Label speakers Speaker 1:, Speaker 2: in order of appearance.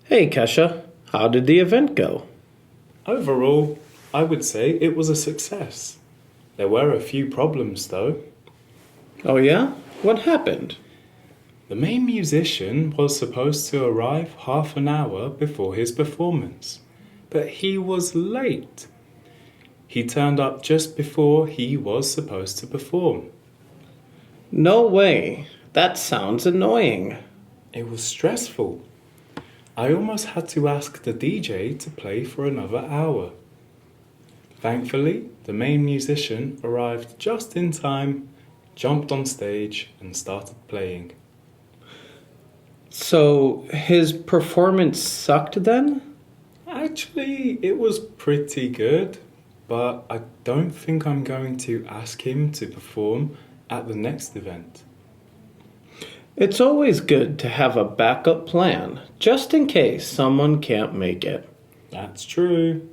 Speaker 1: Hey Kesha, how did the event go?
Speaker 2: Overall, I would say it was a success. There were a few problems though.
Speaker 1: Oh yeah? What happened?
Speaker 2: The main musician was supposed to arrive half an hour before his performance, but he was late. He turned up just before he was supposed to perform.
Speaker 1: No way. That sounds annoying.
Speaker 2: It was stressful. I almost had to ask the DJ to play for another hour. Thankfully, the main musician arrived just in time, jumped on stage, and started playing.
Speaker 1: So, his performance sucked then?
Speaker 2: Actually, it was pretty good, but I don't think I'm going to ask him to perform at the next event.
Speaker 1: It's always good to have a backup plan, just in case someone can't make it.
Speaker 2: That's true.